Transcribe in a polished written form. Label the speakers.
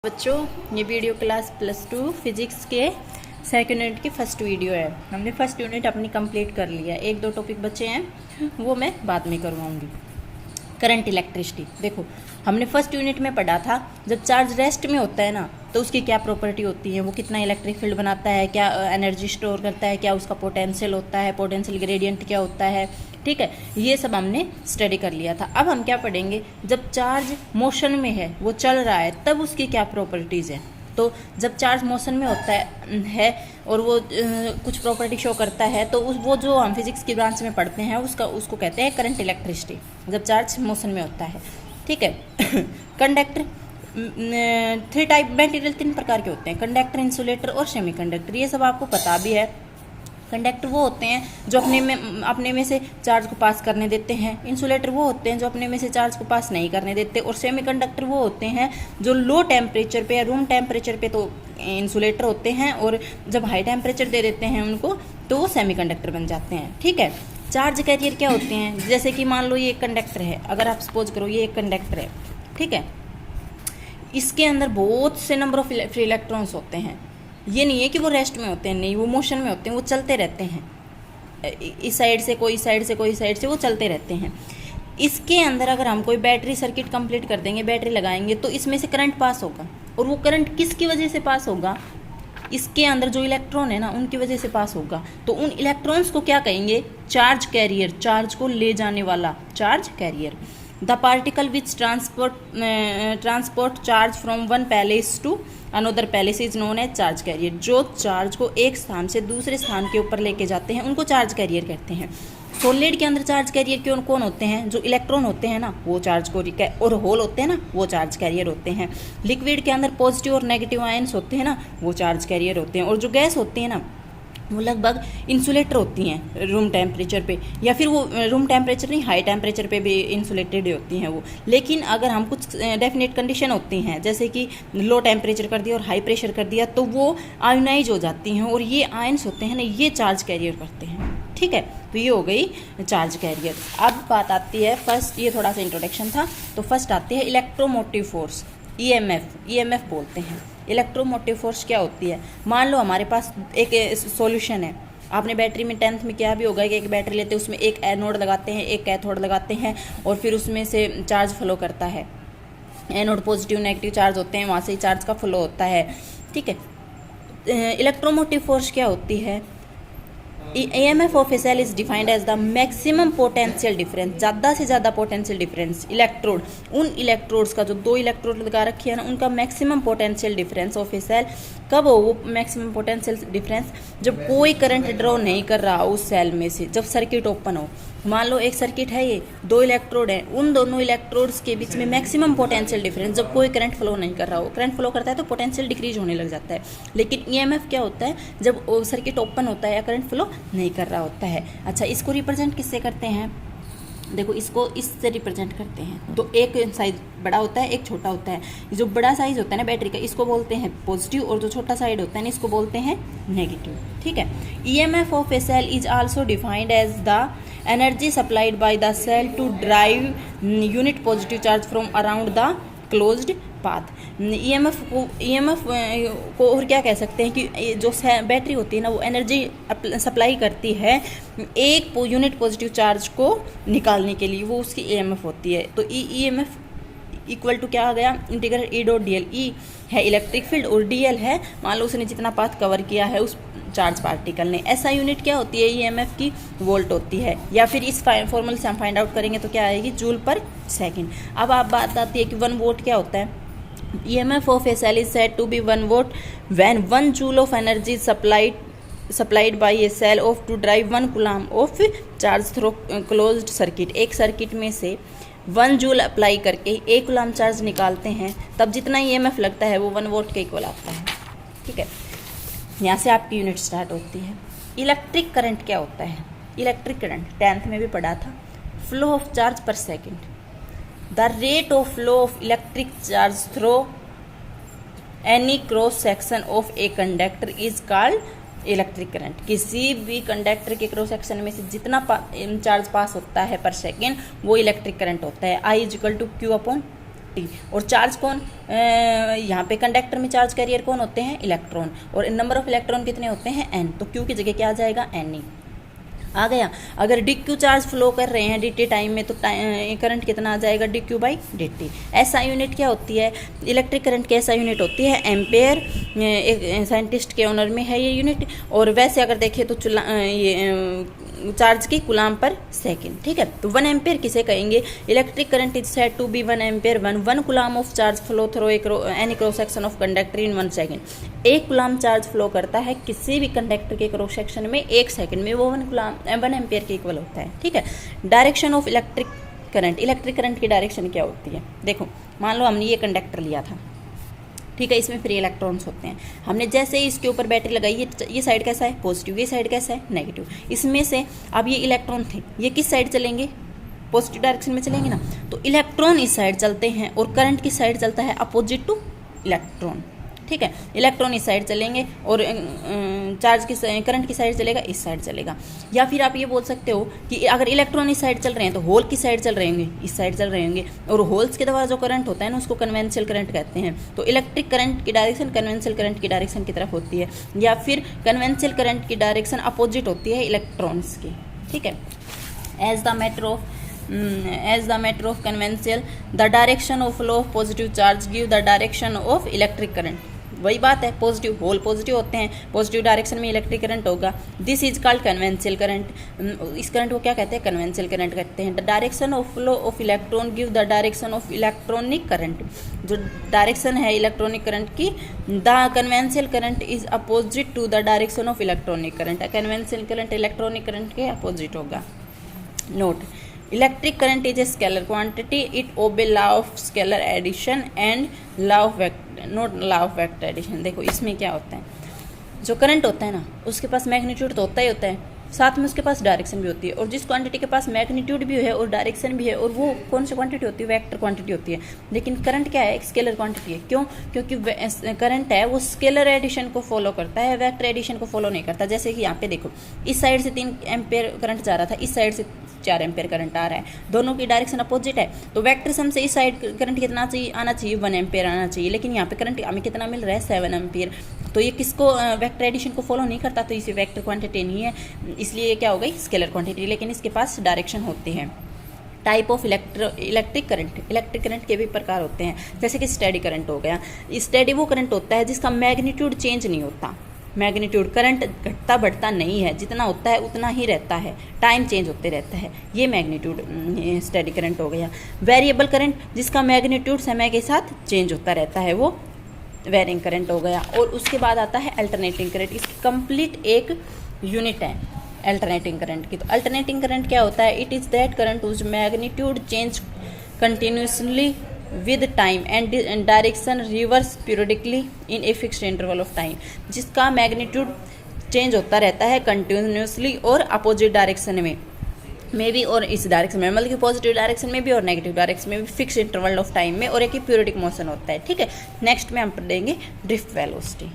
Speaker 1: बच्चों, ये video class +2 physics के सेकंड यूनिट की फर्स्ट वीडियो है। हमने फर्स्ट यूनिट अपनी कंप्लीट कर लिया। एक दो टॉपिक बचे हैं, वो मैं बाद में करवाऊंगी। Current electricity. देखो, हमने फर्स्ट यूनिट में पढ़ा था जब चार्ज रेस्ट में होता है ना, तो उसकी क्या प्रॉपर्टी होती है, वो कितना इलेक्ट्रिक फील्ड बनाता है, क्या एनर्जी स्टोर करता है, क्या उसका पोटेंशियल होता है, पोटेंशियल ग्रेडियंट क्या होता है। ठीक है, ये सब हमने स्टडी कर लिया था। अब हम क्या पढ़ेंगे, जब चार्ज मोशन में है, वो चल रहा है, तब उसकी क्या प्रॉपर्टीज़ है। तो जब चार्ज मोशन में होता है और वो कुछ प्रॉपर्टी शो करता है, तो वो जो हम फिजिक्स की ब्रांच में पढ़ते हैं उसको कहते हैं करंट इलेक्ट्रिसिटी, जब चार्ज मोशन में होता है। ठीक है। कंडक्टर, 3 टाइप मटेरियल 3 प्रकार के होते हैं, कंडक्टर, इंसुलेटर और सेमीकंडक्टर। ये सब आपको पता भी है। कंडक्टर वो होते हैं जो अपने में से चार्ज को पास करने देते हैं। इंसुलेटर वो होते हैं जो अपने में से चार्ज को पास नहीं करने देते। और सेमीकंडक्टर वो होते हैं जो लो टेम्परेचर पे या रूम टेम्परेचर पे तो इंसुलेटर होते हैं, और जब हाई टेम्परेचर दे देते हैं उनको, तो वो सेमीकंडक्टर बन जाते हैं। ठीक है। चार्ज कैरियर क्या होते हैं, जैसे कि मान लो ये एक कंडक्टर है, अगर आप सपोज करो ये एक कंडक्टर है, ठीक है, इसके अंदर बहुत से नंबर ऑफ फ्री इलेक्ट्रॉन्स होते हैं। ये नहीं है कि वो रेस्ट में होते हैं, नहीं, वो मोशन में होते हैं, वो चलते रहते हैं, इस साइड से कोई साइड से कोई साइड से वो चलते रहते हैं। इसके अंदर अगर हम कोई बैटरी सर्किट कंप्लीट कर देंगे, बैटरी लगाएंगे, तो इसमें से करंट पास होगा। और वो करंट किसकी वजह से पास होगा, इसके अंदर जो इलेक्ट्रॉन है ना, उनकी वजह से पास होगा। तो उन इलेक्ट्रॉन्स को क्या कहेंगे, चार्ज कैरियर, चार्ज को ले जाने वाला charge carrier. The particle which transport charge from one place to another place is known as charge carrier. जो चार्ज को एक स्थान से दूसरे स्थान के ऊपर लेके जाते हैं, उनको चार्ज कैरियर कहते हैं। सॉलिड के अंदर चार्ज कैरियर कौन होते हैं, जो इलेक्ट्रॉन होते हैं ना, वो चार्ज को, और होल होते हैं ना, वो चार्ज कैरियर होते हैं। लिक्विड के अंदर पॉजिटिव और नेगेटिव आयंस होते हैं ना, वो चार्ज कैरियर होते हैं। और जो गैस होती है ना, वो लगभग इंसुलेटर होती हैं रूम टेम्परेचर पे, या फिर वो रूम टेम्परेचर नहीं, हाई टेम्परेचर पे भी इंसुलेटेड होती हैं वो। लेकिन अगर हम कुछ डेफिनेट कंडीशन होती हैं, जैसे कि लो टेम्परेचर कर दिया और हाई प्रेशर कर दिया, तो वो आयोनाइज हो जाती हैं, और ये आयंस होते हैं ना, ये चार्ज कैरियर करते हैं। ठीक है, तो ये हो गई चार्ज कैरियर। अब बात आती है फर्स्ट, ये थोड़ा सा इंट्रोडक्शन था, तो फर्स्ट आती है इलेक्ट्रोमोटिव फोर्स, ईएमएफ बोलते हैं। इलेक्ट्रोमोटिव फोर्स क्या होती है, मान लो हमारे पास एक सॉल्यूशन है। आपने बैटरी में 10th में क्या भी होगा कि एक बैटरी लेते हैं, उसमें एक एनोड लगाते हैं, एक कैथोड लगाते हैं, और फिर उसमें से चार्ज फ्लो करता है। एनोड पॉजिटिव नेगेटिव चार्ज होते हैं, वहाँ से ही चार्ज का फ्लो होता है। ठीक है। इलेक्ट्रोमोटिव फोर्स क्या होती है, EMF of a cell is defined as the maximum potential difference, ज़्यादा से ज़्यादा पोटेंशियल डिफरेंस इलेक्ट्रोड, उन इलेक्ट्रोड्स का जो 2 इलेक्ट्रोड लगा रखी है ना, उनका maximum potential difference of a cell कब हो, वो मैक्सिमम पोटेंशियल डिफरेंस जब कोई करंट ड्रॉ नहीं कर रहा उस सेल में से, जब सर्किट ओपन हो। मान लो एक सर्किट है, ये 2 इलेक्ट्रोड हैं, उन दोनों इलेक्ट्रोड्स के बीच में मैक्सिमम पोटेंशियल डिफरेंस, जब कोई करंट फ्लो नहीं कर रहा हो। करंट फ्लो करता है तो पोटेंशियल डिक्रीज होने लग जाता है। लेकिन EMF क्या होता है, जब सर्किट ओपन होता है या करंट फ्लो नहीं कर रहा होता है। अच्छा, इसको रिप्रेजेंट किससे करते हैं, देखो, इसको इससे रिप्रेजेंट करते हैं। तो एक साइज बड़ा होता है, एक छोटा होता है। जो बड़ा साइज होता है ना बैटरी का, इसको बोलते हैं पॉजिटिव, और जो छोटा साइड होता है ना, इसको बोलते हैं नेगेटिव। ठीक है। EMF of a cell is also defined as the energy supplied by the cell to drive unit positive charge from around the closed path. EMF को और क्या कह सकते हैं कि जो बैटरी होती है ना, वो एनर्जी सप्लाई करती है एक यूनिट पॉजिटिव चार्ज को निकालने के लिए, वो उसकी EMF होती है। तो EMF इक्वल टू क्या आ गया, इंटीग्रल E.dl। E है इलेक्ट्रिक फील्ड और dl है, मान लो उसने जितना पाथ कवर किया है उस चार्ज पार्टिकल ने। ऐसा यूनिट क्या होती है EMF की, वोल्ट होती है, या फिर इस फॉर्मूले से हम फाइंड आउट करेंगे तो क्या आएगी, जूल पर सेकेंड। अब आप बात आती है कि 1 वोल्ट क्या होता है। EMF of a cell is said to be 1 watt when 1 joule of energy is supplied by a cell of to drive 1 coulomb of charge through closed circuit। एक सर्किट में से 1 जूल अप्लाई करके 1 coulomb charge निकालते हैं, तब जितना EMF लगता है वो 1 वोल्ट के इक्वल आता है। ठीक है, यहाँ से आपकी यूनिट स्टार्ट होती है। इलेक्ट्रिक करंट क्या होता है, इलेक्ट्रिक करंट 10th में भी पढ़ा था, फ्लो ऑफ चार्ज पर second. The rate of flow of electric charge through any cross section of a conductor is called electric current. किसी भी कंडक्टर के क्रॉस सेक्शन में से जितना चार्ज पास होता है पर सेकेंड, वो इलेक्ट्रिक करंट होता है। I = Q/R। T। और चार्ज कौन, यहाँ पे कंडक्टर में चार्ज कैरियर कौन होते हैं, इलेक्ट्रॉन, और नंबर ऑफ इलेक्ट्रॉन कितने होते हैं, n, तो Q की जगह क्या आ जाएगा, Ne आ गया। अगर DQ चार्ज फ्लो कर रहे हैं dt टाइम में तो करंट कितना आ जाएगा, DQ by dt। SI unit क्या होती है, इलेक्ट्रिक करंट की SI यूनिट होती है एम्पेयर, एक साइंटिस्ट के ऑनर में है ये यूनिट। और वैसे अगर देखें तो ये चार्ज की कूलाम पर सेकेंड, ठीक है। तो 1 एम्पेयर किसे कहेंगे, electric current is said to be 1 ampere 1 coulomb of charge flow through any cross section of conductor in 1 second. 1 coulomb charge flow करता है किसी भी कंडक्टर के क्रॉस सेक्शन में 1 सेकंड में, वो 1 एम्पेयर के इक्वल होता है, ठीक है। डायरेक्शन ऑफ इलेक्ट्रिक करंट की डायरेक्शन क्या होती है, देखो मान लो हमने ये कंडक्टर लिया था, ठीक है, इसमें फ्री इलेक्ट्रॉन्स होते हैं। हमने जैसे ही इसके ऊपर बैटरी लगाई, ये साइड कैसा है, पॉजिटिव, ये साइड कैसा है, नेगेटिव। इसमें से अब ये इलेक्ट्रॉन थे, ये किस साइड चलेंगे, पॉजिटिव डायरेक्शन में चलेंगे ना, तो इलेक्ट्रॉन इस साइड चलते हैं और करंट किस साइड चलता है, अपोजिट टू इलेक्ट्रॉन, ठीक है। इलेक्ट्रॉन इस साइड चलेंगे और चार्ज की करंट की साइड चलेगा, इस साइड चलेगा। या फिर आप ये बोल सकते हो कि अगर इलेक्ट्रॉन इस साइड चल रहे हैं तो होल किस साइड चल रहे होंगे, इस साइड चल रहे होंगे। और होल्स के द्वारा जो करंट होता है ना, उसको कन्वेंशियल करंट कहते हैं। तो इलेक्ट्रिक करंट की डायरेक्शन कन्वेंशियल करंट की डायरेक्शन की तरफ होती है, या फिर कन्वेंशियल करंट की डायरेक्शन अपोजिट होती है इलेक्ट्रॉन्स की, ठीक है। As the matter of conventional the direction of flow of positive charge give the direction of electric current. वही बात है, पॉजिटिव होल पॉजिटिव होते हैं, पॉजिटिव डायरेक्शन में इलेक्ट्रिक करंट होगा। This is called conventional current. इस करंट को क्या कहते हैं, कन्वेंशियल करंट कहते हैं। The direction of flow of electron give the direction of electronic current. जो डायरेक्शन है इलेक्ट्रॉनिक करंट की, the conventional current is opposite to the direction of electronic current. Conventional current electronic current के opposite होगा। Note, electric current is a scalar quantity, it obey law of scalar addition and law of vector addition. देखो इसमें क्या होता है, जो current होता है ना, उसके पास मैग्नीट्यूड तो होता ही होता है, साथ में उसके पास डायरेक्शन भी होती है। और जिस क्वांटिटी के पास मैग्नीट्यूड भी है और डायरेक्शन भी है, और वो कौन सी क्वांटिटी होती है, वेक्टर क्वांटिटी होती है। लेकिन करंट क्या है, एक स्केलर क्वांटिटी है। क्यों, क्योंकि करंट है वो स्केलर एडिशन को फॉलो करता है, वेक्टर एडिशन को फॉलो नहीं करता। जैसे कि यहाँ पे देखो, इस साइड से 3 एम्पेयर करंट जा रहा था, इस साइड से 4 एम्पेयर करंट आ रहा है, दोनों की डायरेक्शन अपोजिट है। तो वेक्टर सम से इस साइड करंट कितना चाहिए, आना चाहिए 1 एम्पेयर आना चाहिए। लेकिन यहाँ पे करंट हमें कितना मिल रहा है, 7 एम्पेयर। तो ये किसको, वेक्टर एडिशन को फॉलो नहीं करता, तो इसे वेक्टर क्वांटिटी नहीं है, इसलिए ये क्या हो गई, स्केलर क्वांटिटी। लेकिन इसके पास डायरेक्शन होते हैं। टाइप ऑफ इलेक्ट्रिक करंट के भी प्रकार होते हैं, जैसे कि स्टेडी करंट हो गया। स्टेडी वो करंट होता है जिसका मैग्नीट्यूड चेंज नहीं होता। मैग्नीट्यूड, करंट घटता बढ़ता नहीं है, जितना होता है उतना ही रहता है, टाइम चेंज होते रहता है, ये मैग्नीट्यूड स्टेडी करंट हो गया। वेरिएबल करंट, जिसका मैग्नीट्यूड समय के साथ चेंज होता रहता है, वो वेरिंग करंट हो गया। और उसके बाद आता है अल्टरनेटिंग करंट। इसकी कंप्लीट एक यूनिट है अल्टरनेटिंग करंट की। तो अल्टरनेटिंग करंट क्या होता है, it is that current whose magnitude change continuously with time and direction reverse periodically in a fixed interval of time. जिसका मैग्नीट्यूड चेंज होता रहता है कंटिन्यूसली और अपोजिट डायरेक्शन में भी, और इस डायरेक्शन में मतलब कि पॉजिटिव डायरेक्शन में भी और नेगेटिव डायरेक्शन में भी, फिक्स इंटरवल ऑफ टाइम में, और एक ही पीरियडिक मोशन होता है, ठीक है। नेक्स्ट में हम पढ़ेंगे ड्रिफ्ट वेलोसिटी।